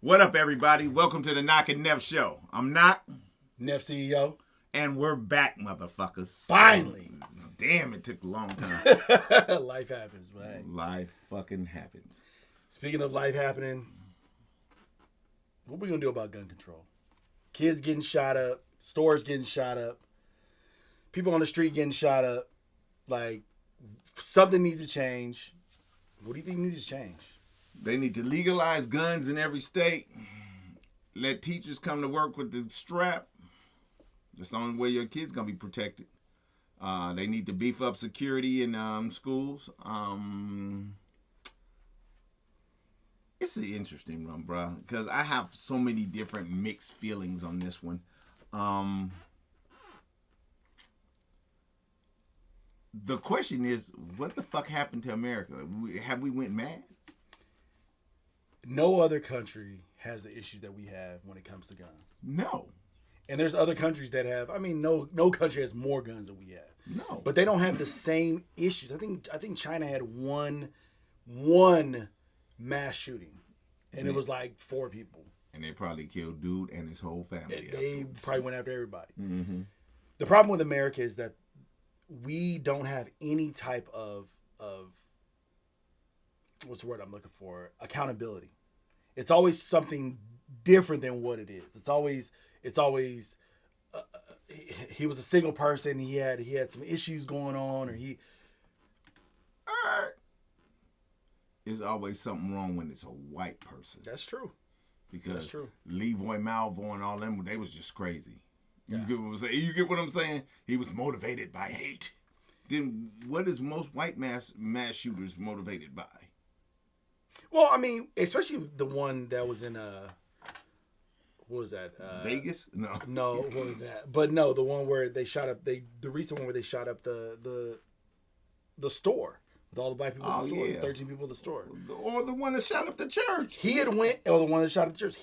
What up, everybody? Welcome to the Knoc and Knef show. I'm Knoc. Knef CEO. And we're back, motherfuckers. Finally. Damn, it took a long time. Life happens, man. Life fucking happens. Speaking of life happening, what we going to do about gun control? Kids getting shot up. Stores getting shot up. People on the street getting shot up. Like, something needs to change. What do you think needs to change? They need to legalize guns in every state. Let teachers come to work with the strap. That's the only way your kid's going to be protected. They need to beef up security in schools. It's an interesting one, bro, because I have so many different mixed feelings on this one. The question is, what the fuck happened to America? Have we went mad? No other country has the issues that we have when it comes to guns. No. And there's other countries that have, no country has more guns than we have. No. But they don't have the same issues. I think China had one mass shooting. And it was like 4 people. And they probably killed dude and his whole family. They probably went after everybody. Mm-hmm. The problem with America is that we don't have any type of what's the word I'm looking for? Accountability. It's always something different than what it is. It's always he was a single person. He had some issues going on, or he. There's always something wrong when it's a white person. That's true. Because That's true. Leroy Malvo and all them, they was just crazy. Yeah. You get what I'm saying? He was motivated by hate. Then what is most white mass shooters motivated by? Well, especially the one that was in what was that? Vegas? No, what was that? But no, the one where they shot up the recent one where they shot up the store with all the black people at the store, 13 people at the store. Or the one that shot up the church. The one that shot up the church.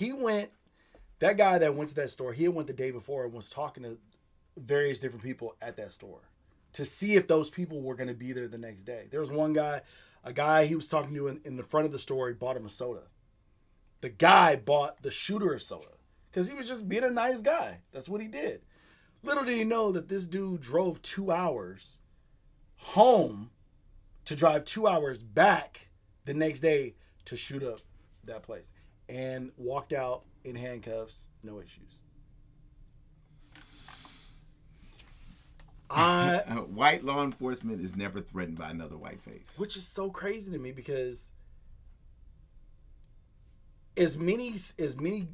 That guy that went to that store, he went the day before and was talking to various different people at that store to see if those people were going to be there the next day. There was a guy he was talking to in the front of the store. He bought him a soda. The guy bought the shooter a soda because he was just being a nice guy. That's what he did. Little did he know that this dude drove 2 hours home to drive 2 hours back the next day to shoot up that place and walked out in handcuffs, no issues. White law enforcement is never threatened by another white face. Which is so crazy to me because as many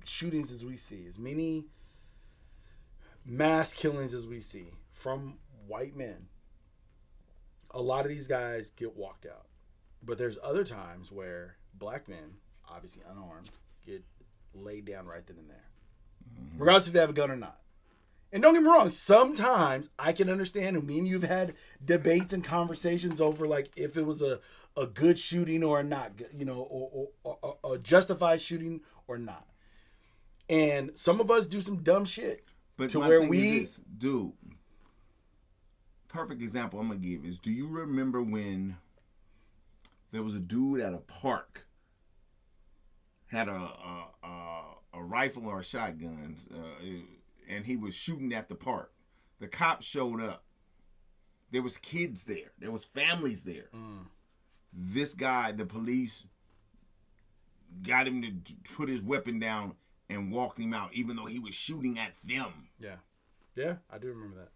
shootings as we see, as many mass killings as we see from white men, a lot of these guys get walked out. But there's other times where black men, obviously unarmed, get laid down right then and there. Mm-hmm. Regardless if they have a gun or not. And don't get me wrong, sometimes I can understand, and me and you've had debates and conversations over like if it was a good shooting or not, or a justified shooting or not. And some of us do some dumb shit. But to where dude, perfect example I'm gonna give is, do you remember when there was a dude at a park had a rifle or a shotgun, and he was shooting at the park? The cops showed up. There was kids there. There was families there. This guy, the police, got him to put his weapon down and walked him out, even though he was shooting at them. Yeah. Yeah, I do remember that.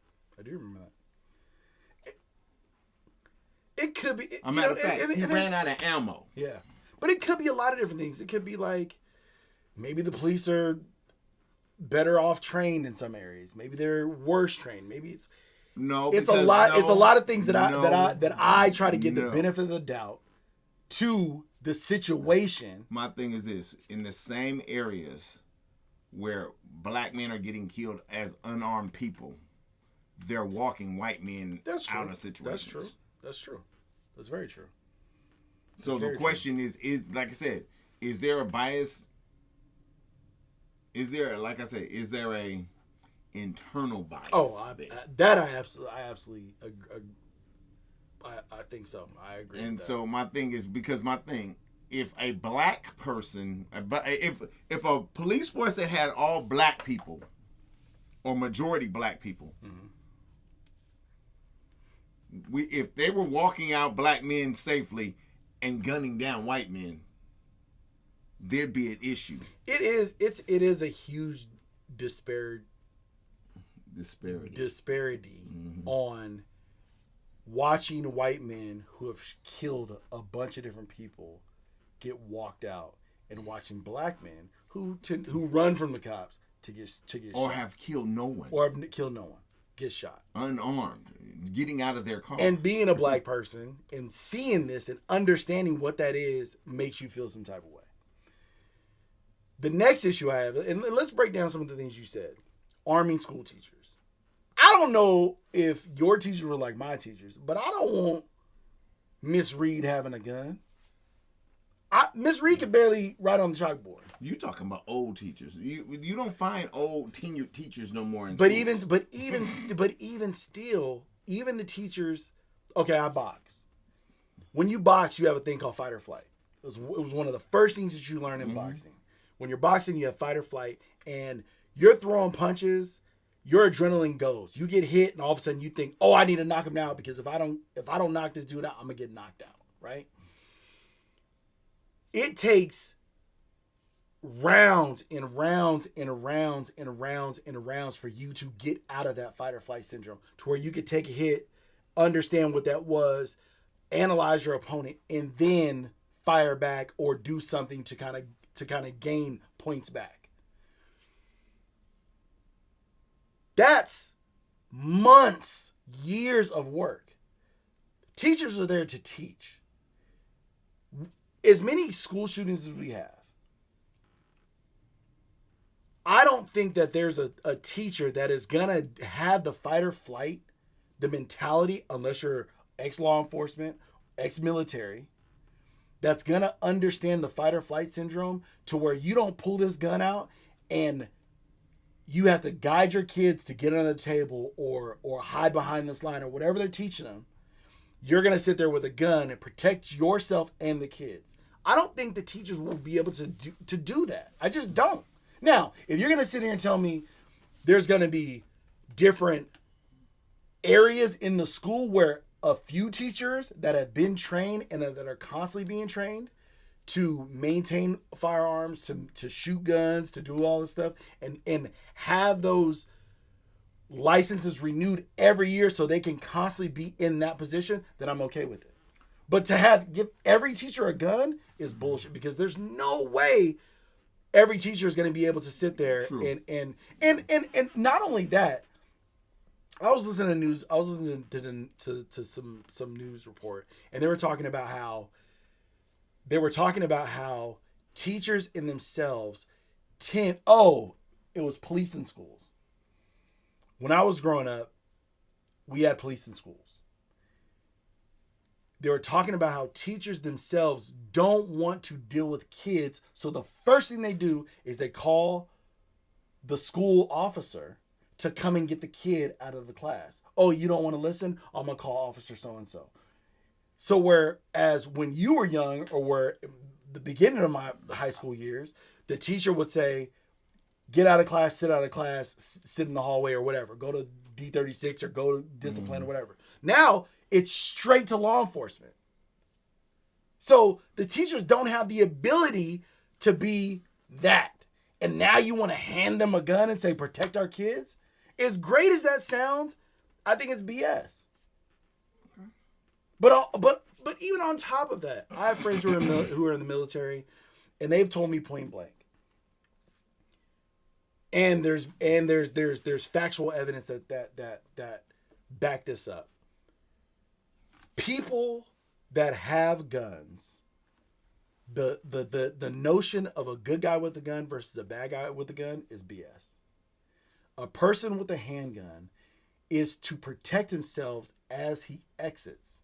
It could be. A matter of fact, he ran out of ammo. Yeah. But it could be a lot of different things. It could be like maybe the police are better off trained in some areas. Maybe they're worse trained. Maybe it's a lot of things that I try to give the benefit of the doubt to the situation. My thing is this: in the same areas where black men are getting killed as unarmed people, they're walking white men out of situations. That's true. That's very true. So the question is like I said, is there a bias? Is there a internal bias? I absolutely I think so. I agree. And with so that. my thing is, because my thing, if a black person, if a police force that had all black people or majority black people, if they were walking out black men safely and gunning down white men, there'd be an issue. It is a huge disparity on watching white men who have killed a bunch of different people get walked out, and watching black men who run from the cops to get or shot. have killed no one, get shot unarmed, getting out of their car. And being a black person and seeing this and understanding what that is makes you feel some type of way. The next issue I have, and let's break down some of the things you said. Arming school teachers. I don't know if your teachers were like my teachers, but I don't want Miss Reed having a gun. Miss Reed could barely write on the chalkboard. You talking about old teachers? You don't find old tenured teachers no more. But even still, even the teachers. Okay, I box. When you box, you have a thing called fight or flight. It was one of the first things that you learn in boxing. When you're boxing, you have fight or flight, and you're throwing punches. Your adrenaline goes. You get hit, and all of a sudden you think, "Oh, I need to knock him out because if I don't knock this dude out, I'm gonna get knocked out." Right? It takes rounds and rounds and rounds and rounds and rounds for you to get out of that fight or flight syndrome to where you could take a hit, understand what that was, analyze your opponent, and then fire back or do something to kind of gain points back. That's months, years of work. Teachers are there to teach. As many school shootings as we have, I don't think that there's a teacher that is going to have the fight or flight, the mentality, unless you're ex-law enforcement, ex-military, that's going to understand the fight or flight syndrome to where you don't pull this gun out and you have to guide your kids to get under the table or hide behind this line or whatever they're teaching them. You're going to sit there with a gun and protect yourself and the kids. I don't think the teachers will be able to do that. I just don't. Now, if you're going to sit here and tell me there's going to be different areas in the school where a few teachers that have been trained and that are constantly being trained to maintain firearms, to shoot guns, to do all this stuff, and have those licenses renewed every year so they can constantly be in that position, then I'm okay with it. But to give every teacher a gun is bullshit, because there's no way every teacher is going to be able to sit there. True. and not only that, I was listening to news. I was listening to some news report, and they were talking about how teachers in themselves it was police in schools. When I was growing up, we had police in schools. They were talking about how teachers themselves don't want to deal with kids, so the first thing they do is they call the school officer to come and get the kid out of the class. Oh, you don't want to listen? I'm going to call officer so-and-so. So whereas when you were young, or where the beginning of my high school years, the teacher would say, get out of class, sit out of class, sit in the hallway or whatever. Go to D36 or go to discipline or whatever. Now, it's straight to law enforcement. So the teachers don't have the ability to be that. And now you want to hand them a gun and say, protect our kids? As great as that sounds, I think it's BS. Okay. But even on top of that, I have friends who are in the military, and they've told me point blank. And there's factual evidence that back this up. People that have guns, the notion of a good guy with a gun versus a bad guy with a gun is BS. A person with a handgun is to protect themselves as he exits,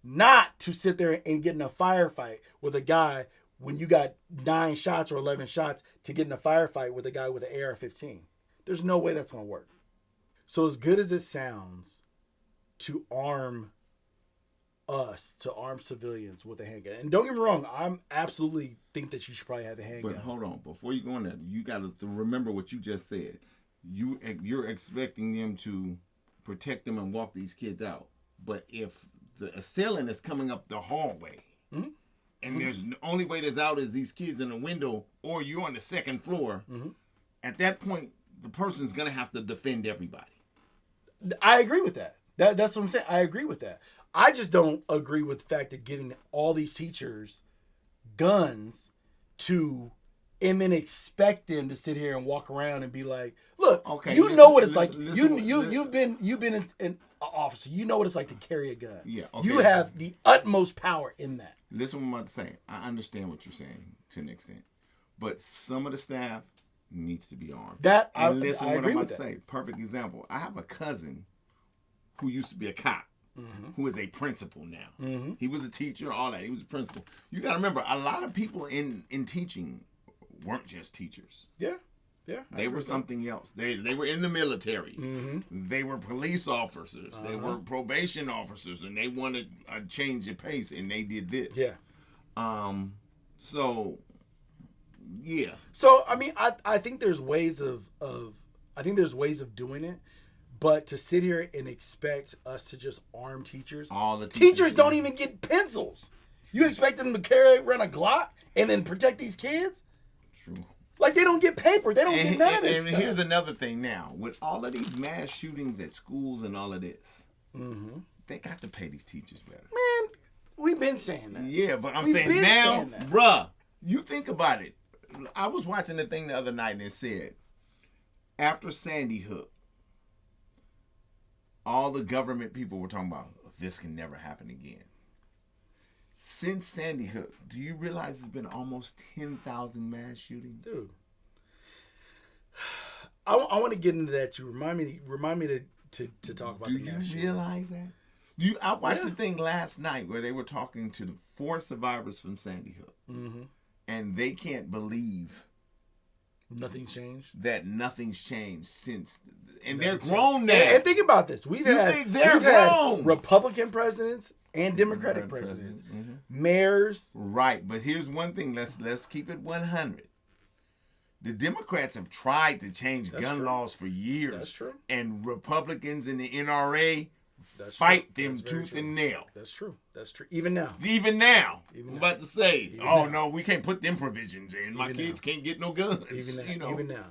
not to sit there and get in a firefight with a guy when you got 9 shots or 11 shots to get in a firefight with a guy with an AR-15. There's no way that's going to work. So as good as it sounds to arm us to arm civilians with a handgun. And don't get me wrong, I'm absolutely think that you should probably have a handgun. But hold on, before you go on that, you got to remember what you just said. You're expecting them to protect them and walk these kids out. But if the assailant is coming up the hallway, and there's the only way that's out is these kids in the window, or you're on the second floor, at that point, the person's gonna have to defend everybody. I agree with that. That's what I'm saying. I agree with that. I just don't agree with the fact that giving all these teachers guns and then expect them to sit here and walk around and be like, "Look, okay, know what it's like. You've been an officer. You know what it's like to carry a gun. Yeah, okay. You have the utmost power in that." Listen to what I'm about to say. I understand what you're saying to an extent, but some of the staff needs to be armed. Listen to what I'm about to say. Perfect example. I have a cousin who used to be a cop, who is a principal now. He was a teacher, all that. He was a principal. You got to remember, a lot of people in teaching weren't just teachers. Yeah. They were something else. They were in the military. They were police officers. They were probation officers, and they wanted a change of pace, and they did this. Yeah. So, yeah. So I mean, I think there's ways of doing it, but to sit here and expect us to just arm teachers, all the teachers don't even get pencils. You expect them to carry around a Glock and then protect these kids? True. Like, they don't get paper. They don't get none of this And here's another thing now. With all of these mass shootings at schools and all of this, they got to pay these teachers better. Man, we've been saying that. Yeah, but I'm saying now, bruh, you think about it. I was watching the thing the other night and it said, after Sandy Hook, all the government people were talking about, this can never happen again. Since Sandy Hook, do you realize it's been almost 10,000 mass shootings? Dude. I want to get into that too. Remind me to talk about the mass shootings. Do you realize that? I watched the thing last night where they were talking to the 4 survivors from Sandy Hook. And they can't believe nothing's changed. That nothing's changed since. And they're grown now. And think about this. We've had Republican presidents and Democratic presidents, mayors. Right, but here's one thing. Let's keep it 100. The Democrats have tried to change gun laws for years. That's true. And Republicans in the NRA fight them tooth and nail. That's true. Even now. I'm about to say, no, we can't put them provisions in. My kids can't get no guns. Even now.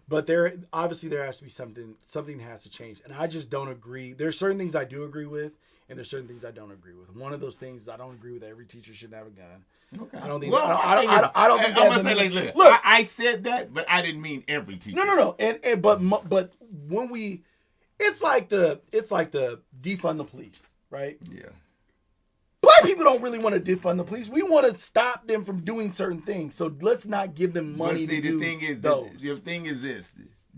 But there has to be something has to change. And I just don't agree. There's certain things I do agree with, and there's certain things I don't agree with. One of those things is I don't agree with every teacher should have a gun. Okay. I don't think. Well, I don't think. I'm gonna say look. I said that, but I didn't mean every teacher. No. And but when we, it's like the defund the police, right? Yeah. Black people don't really want to defund the police. We want to stop them from doing certain things. So let's not give them money to do those. The thing is this: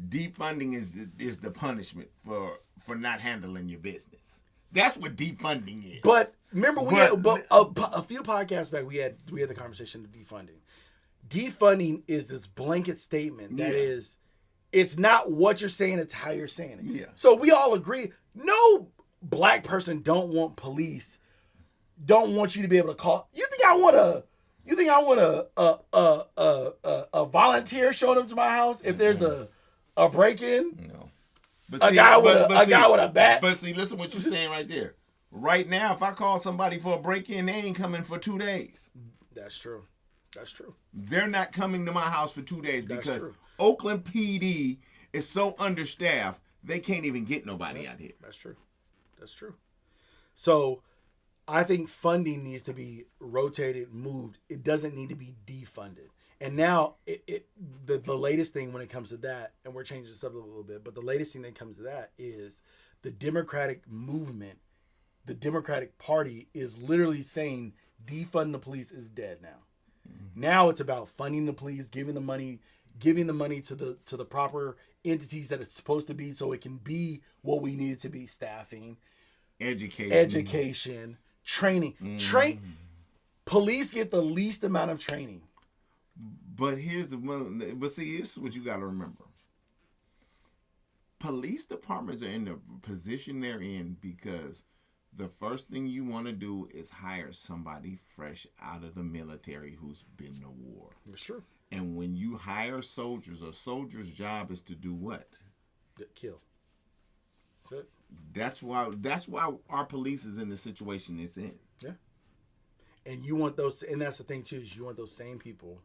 defunding is the punishment for not handling your business. That's what defunding is. But remember, a few podcasts back, we had the conversation of defunding. Defunding is this blanket statement that is, it's not what you're saying, it's how you're saying it. Yeah. So we all agree, no black person don't want you to be able to call. You think I want a volunteer showing up to my house if there's a break-in? No. A guy with a bat. But see, listen what you're saying right there. Right now, if I call somebody for a break-in, they ain't coming for 2 days. That's true. They're not coming to my house for 2 days because Oakland PD is so understaffed, they can't even get nobody out here. That's true. So I think funding needs to be rotated, moved. It doesn't need to be defunded. And now, the latest thing when it comes to that, and we're changing this up a little bit, but the latest thing that comes to that is the Democratic movement, the Democratic Party is literally saying defund the police is dead now. Now it's about funding the police, giving the money to the proper entities that it's supposed to be so it can be what we need it to be: staffing, education, training. Police get the least amount of training. But here's this is what you got to remember. Police departments are in the position they're in because the first thing you want to do is hire somebody fresh out of the military who's been to war. Sure. And when you hire soldiers, a soldier's job is to do what? Kill. That's it. That's why our police is in the situation it's in. Yeah. And you want those, and that's the thing too, is you want those same people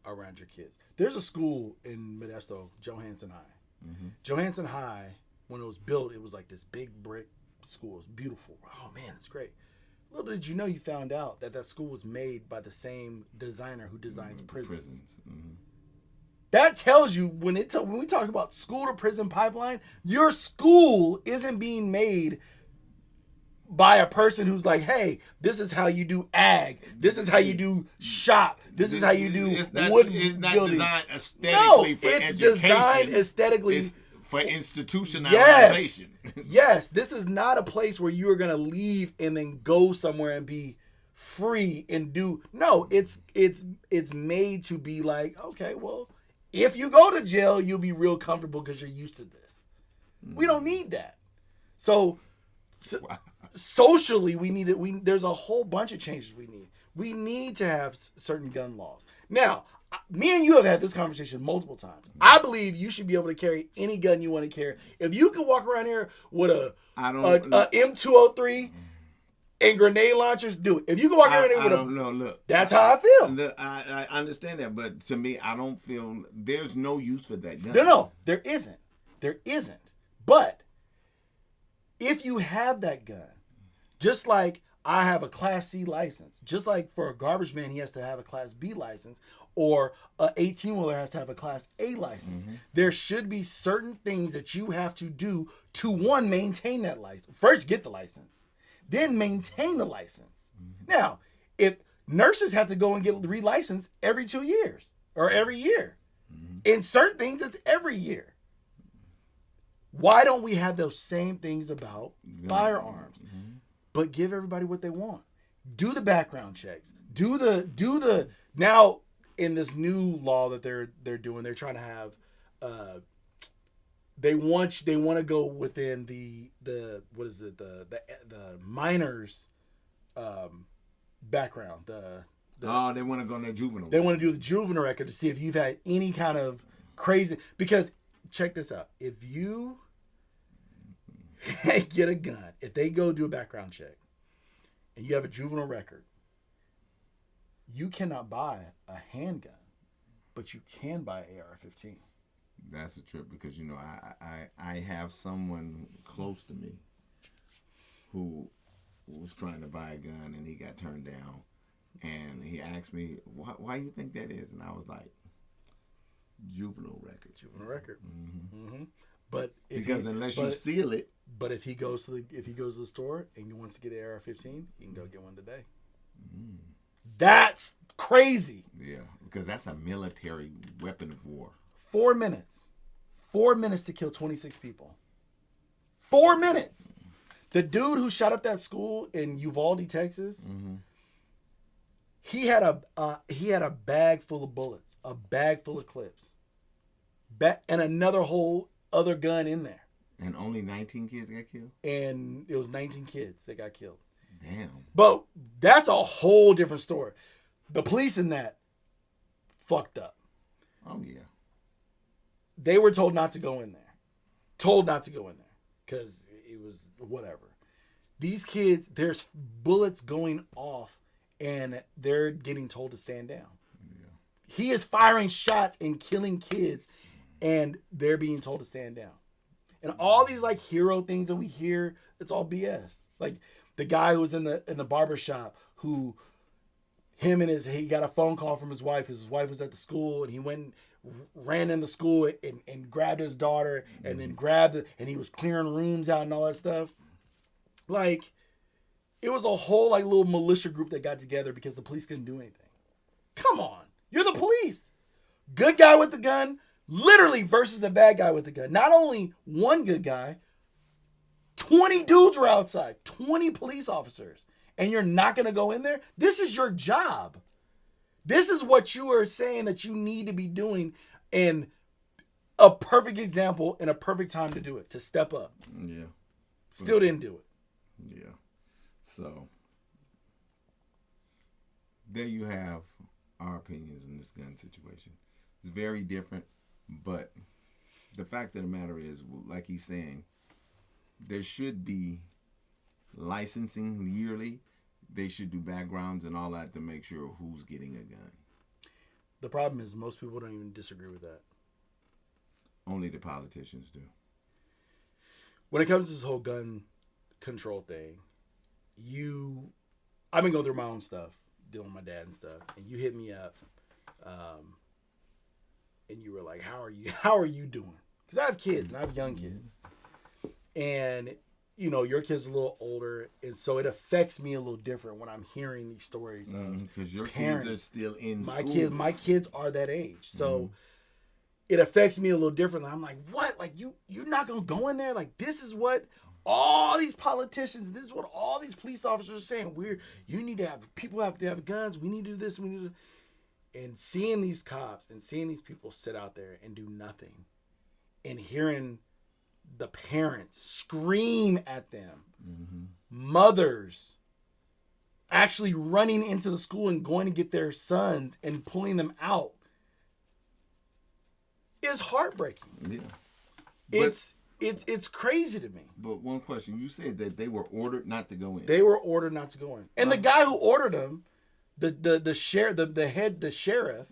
around your kids. There's a school in Modesto, Johansson High. Mm-hmm. Johansson High, when it was built, it was like this big brick school. It was beautiful. Oh man, it's great. Little did you know, you found out that school was made by the same designer who designs prisons. Mm-hmm. That tells you when we talk about school to prison pipeline, your school isn't being made by a person who's like, hey, this is how you do ag. This is how you do shop. This is how you do wood building. It's not designed aesthetically for education. No, it's designed aesthetically. It's for institutionalization. Yes. Yes, this is not a place where you are going to leave and then go somewhere and be free and do. No, it's made to be like, okay, well, if you go to jail, you'll be real comfortable because you're used to this. We don't need that. So wow. Socially, we need it. There's a whole bunch of changes we need. We need to have certain gun laws. Now, me and you have had this conversation multiple times. I believe you should be able to carry any gun you want to carry. If you can walk around here with a M203 and grenade launchers, do it. If you can walk around here with look. That's how I feel. Look, I understand that, but to me, I don't feel there's no use for that gun. No, there isn't. There isn't. But if you have that gun, just like I have a Class C license, just like for a garbage man, he has to have a Class B license, or a 18-wheeler has to have a Class A license. Mm-hmm. There should be certain things that you have to do to, one, maintain that license. First, get the license, then maintain the license. Mm-hmm. Now, if nurses have to go and get relicensed every 2 years or every year, mm-hmm. in certain things, it's every year. Why don't we have those same things about firearms? Mm-hmm. But give everybody what they want. Do the background checks. Do the now in this new law that they're doing, they're trying to have they want to go within the what is it, the minors background. They want to go in their juvenile. They want to do the juvenile record to see if you've had any kind of crazy, because check this out. If you get a gun, if they go do a background check and you have a juvenile record, you cannot buy a handgun, but you can buy an AR-15. That's a trip, because I have someone close to me who was trying to buy a gun and he got turned down, and he asked me, why you think that is? And I was like, juvenile record. Mm-hmm. Mm-hmm. But unless you seal it. But if he goes to the store and he wants to get an AR-15, he can go get one today. Mm. That's crazy. Yeah, because that's a military weapon of war. 4 minutes. 4 minutes to kill 26 people. 4 minutes. The dude who shot up that school in Uvalde, Texas, mm-hmm. he had a bag full of bullets, a bag full of clips, and another whole other gun in there. And only 19 kids got killed? And it was 19 kids that got killed. Damn. But that's a whole different story. The police in that fucked up. Oh, yeah. They were told not to go in there. Because it was whatever. These kids, there's bullets going off and they're getting told to stand down. Yeah. He is firing shots and killing kids and they're being told to stand down. And all these like hero things that we hear, it's all BS. Like the guy who was in the barber shop who he got a phone call from his wife because his wife was at the school and he went and ran in the school and grabbed his daughter and then and he was clearing rooms out and all that stuff. Like it was a whole like little militia group that got together because the police couldn't do anything. Come on. You're the police. Good guy with the gun. Literally versus a bad guy with a gun. Not only one good guy, 20 dudes were outside, 20 police officers, and you're not going to go in there? This is your job. This is what you are saying that you need to be doing, and a perfect example and a perfect time to do it, to step up. Yeah. Still didn't do it. Yeah. So there you have our opinions in this gun situation. It's very different, but the fact of the matter is, like he's saying, there should be licensing yearly. They should do backgrounds and all that to make sure who's getting a gun. The problem is most people don't even disagree with that. Only the politicians do. When it comes to this whole gun control thing, I've been going through my own stuff, dealing with my dad and stuff, and you hit me up, and you were like, "How are you doing?" Because I have kids and I have young kids, and your kid's a little older, and so it affects me a little different when I'm hearing these stories of because your parents. kids are still in My kids are that age, so it affects me a little differently. I'm like, what? Like you're not gonna go in there? Like this is what all these politicians, this is what all these police officers are saying. People have to have guns. We need to do this. We need to. And seeing these cops and seeing these people sit out there and do nothing, and hearing the parents scream at them, mothers actually running into the school and going to get their sons and pulling them out, is heartbreaking. Yeah. It's crazy to me. But one question, you said that they were ordered not to go in. They were ordered not to go in. And the guy who ordered them, the sheriff,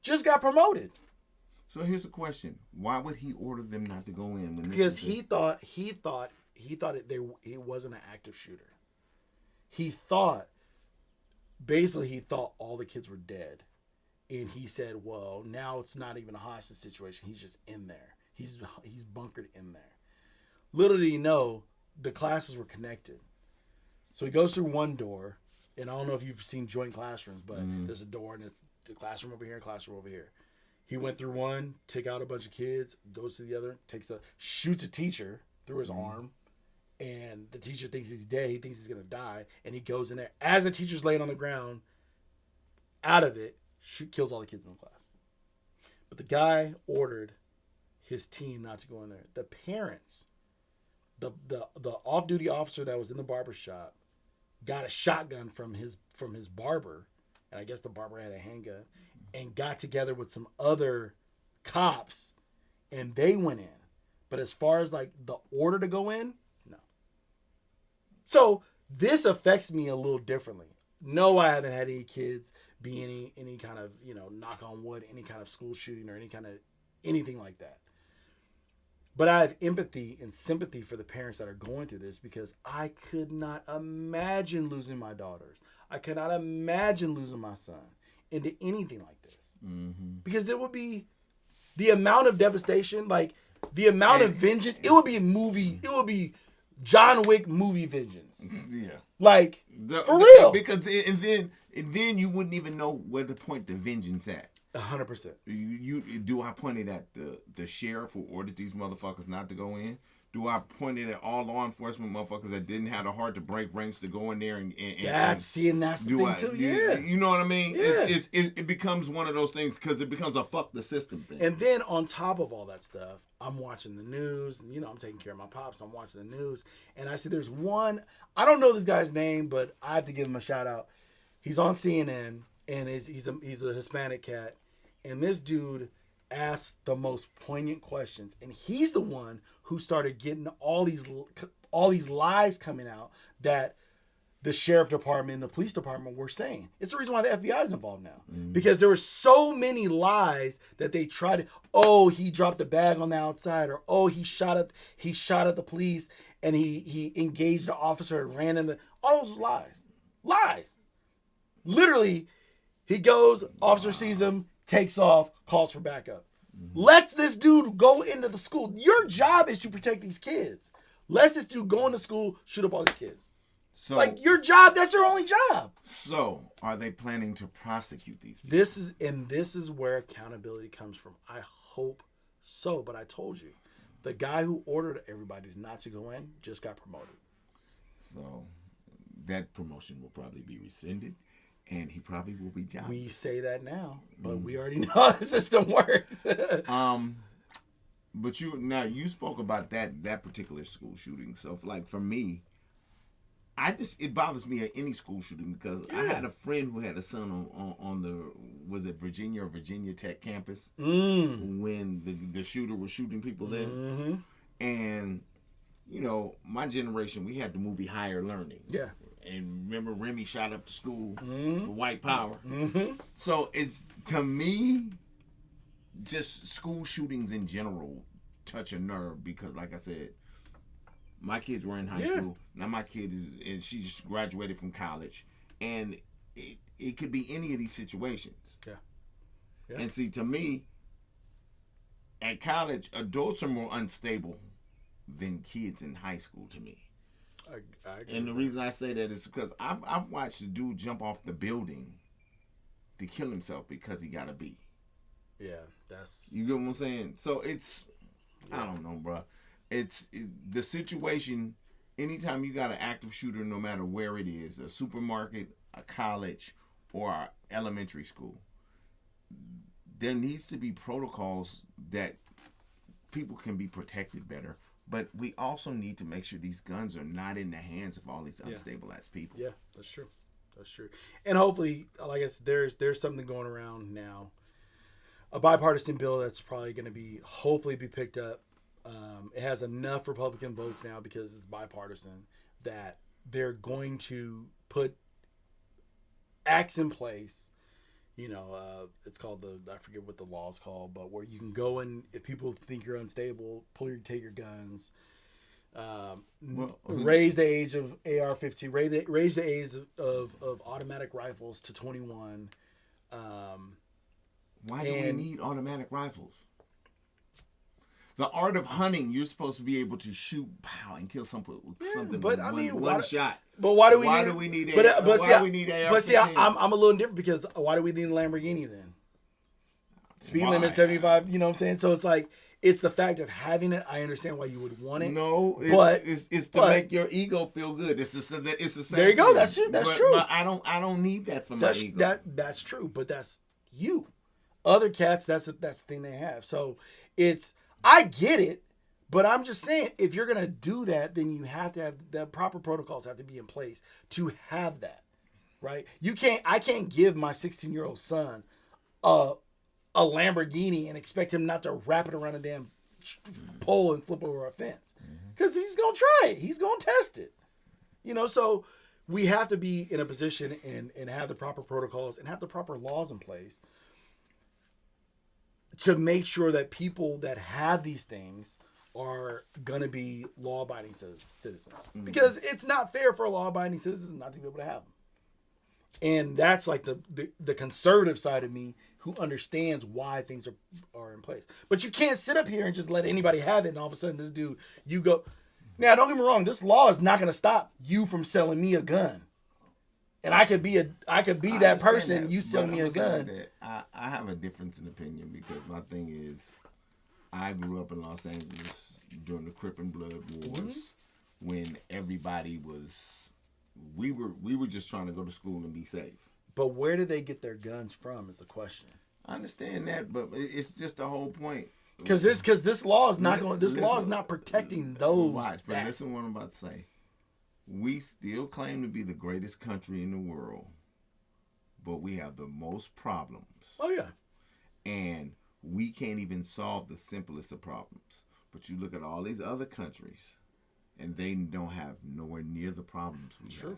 just got promoted. So here's a question: why would he order them not to go in? Because he thought he wasn't an active shooter. He thought all the kids were dead, and he said, "Well, now it's not even a hostage situation. He's just in there. He's bunkered in there." Little did he know the classes were connected. So he goes through one door, and I don't know if you've seen joint classrooms, but there's a door, and it's the classroom over here, classroom over here. He went through one, took out a bunch of kids, goes to the other, shoots a teacher through his arm, and the teacher thinks he's dead. He thinks he's going to die, and he goes in there. As the teacher's laying on the ground, out of it, kills all the kids in the class. But the guy ordered his team not to go in there. The parents, the off-duty officer that was in the barber shop, got a shotgun from his barber, and I guess the barber had a handgun, and got together with some other cops, and they went in. But as far as like the order to go in, no. So this affects me a little differently. No, I haven't had any kids be any kind of, knock on wood, any kind of school shooting or any kind of anything like that. But I have empathy and sympathy for the parents that are going through this, because I could not imagine losing my daughters. I could not imagine losing my son into anything like this. Because it would be the amount of devastation, like the amount of vengeance. It would be a movie. It would be John Wick movie vengeance. Yeah. Like, for real. Because and then you wouldn't even know where to point the vengeance at. 100%. You do I point it at the sheriff who ordered these motherfuckers not to go in? Do I point it at all law enforcement motherfuckers that didn't have the heart to break ranks to go in there and that's the thing too. Yeah. You know what I mean? Yeah. It becomes one of those things because it becomes a fuck the system thing. And then on top of all that stuff, I'm watching the news, and I'm taking care of my pops. I'm watching the news, and I see there's one. I don't know this guy's name, but I have to give him a shout out. He's on CNN, and he's a Hispanic cat, and this dude asks the most poignant questions, and he's the one who started getting all these lies coming out that the sheriff department and the police department were saying. It's the reason why the FBI is involved now, because there were so many lies that they tried. He dropped the bag on the outside, or he shot at the police, and he engaged the officer and ran into all those lies. Literally, he goes, officer sees him, takes off, calls for backup. Lets this dude go into the school. Your job is to protect these kids. Lets this dude go into school, shoot up all these kids. So, like, your job, that's your only job. So, are they planning to prosecute these people? This is where accountability comes from. I hope so, but I told you, the guy who ordered everybody not to go in just got promoted. So, that promotion will probably be rescinded. And he probably will be jobless. We say that now, but we already know how the system works. But you spoke about that particular school shooting. So, like, for me, it bothers me at any school shooting because I had a friend who had a son on the was it Virginia or Virginia Tech campus when the shooter was shooting people there, and you know my generation we had the movie Higher Learning, and remember Remy shot up the school for white power, so it's to me just school shootings in general touch a nerve because like I said. My kids were in high school. Now my kid and she just graduated from college, and it could be any of these situations. Yeah. And see, to me, at college, adults are more unstable than kids in high school. To me, I agree. And the reason I say that is because I've watched a dude jump off the building to kill himself because he got a B. Yeah, that's you get what I'm saying. So it's I don't know, bro. The situation, anytime you got an active shooter, no matter where it is, a supermarket, a college, or a elementary school, there needs to be protocols that people can be protected better. But we also need to make sure these guns are not in the hands of all these unstable ass people. Yeah, that's true. That's true. And hopefully, like I said, there's something going around now, a bipartisan bill that's probably going to hopefully be picked up. It has enough Republican votes now because it's bipartisan that they're going to put acts in place. You know, it's called I forget what the law is called, but where you can go and if people think you're unstable, take your guns. Raise the age of AR-15, raise the age of automatic rifles to 21. Why do we need automatic rifles? The art of hunting, you're supposed to be able to shoot, pow, and kill something with one shot. But why do we need AR? But see, I'm a little different because why do we need a Lamborghini then? Speed limit 75. You know what I'm saying? So it's like it's the fact of having it. I understand why you would want it. No, it's to make your ego feel good. It's the same. There you go. Thing. That's true. But I don't need that for my ego. That's true. But that's you. Other cats, that's the thing they have. So it's. I get it, but I'm just saying, if you're going to do that, then you have to have the proper protocols have to be in place to have that, right? I can't give my 16-year-old son a Lamborghini and expect him not to wrap it around a damn pole and flip over a fence because he's going to try it. He's going to test it, you know? So we have to be in a position and have the proper protocols and have the proper laws in place to make sure that people that have these things are going to be law-abiding citizens. Because it's not fair for law-abiding citizens not to be able to have them. And that's like the conservative side of me who understands why things are in place. But you can't sit up here and just let anybody have it and all of a sudden this dude, you go... Now, don't get me wrong. This law is not going to stop you from selling me a gun. And I could be that person. You sell me a gun. I have a difference in opinion because my thing is, I grew up in Los Angeles during the Crip and Blood Wars, when everybody was, we were just trying to go to school and be safe. But where do they get their guns from? Is the question. I understand that, but it's just the whole point. Because this law is not going. This law is not protecting those. Watch, but listen to what I'm about to say. We still claim to be the greatest country in the world, but we have the most problems. Oh, yeah. And we can't even solve the simplest of problems. But you look at all these other countries, and they don't have nowhere near the problems we have.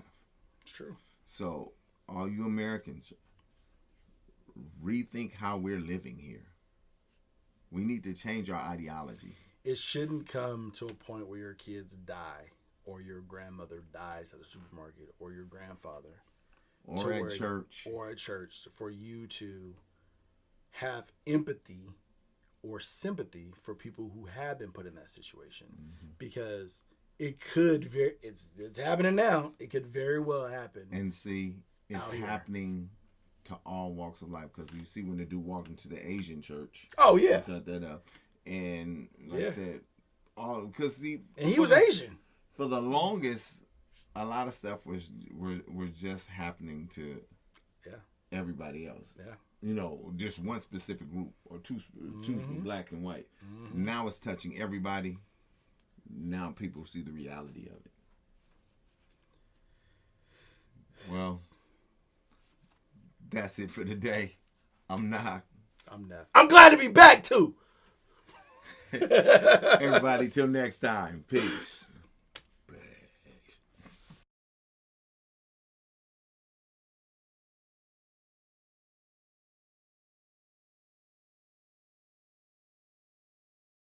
It's true. So, all you Americans, rethink how we're living here. We need to change our ideology. It shouldn't come to a point where your kids die. Or your grandmother dies at a supermarket, or your grandfather, or at church, for you to have empathy or sympathy for people who have been put in that situation, because it could it's happening now. It could very well happen. And see, it's happening to all walks of life because you see when the dude walked into the Asian church. Oh yeah, set that up, and like I said, because and he was Asian. For the longest, a lot of stuff was just happening to everybody else. Yeah. You know, just one specific group or two black and white. Now it's touching everybody. Now people see the reality of it. Well, that's it for today. I'm Knoc. I'm Knef. I'm glad to be back too. Everybody, till next time. Peace.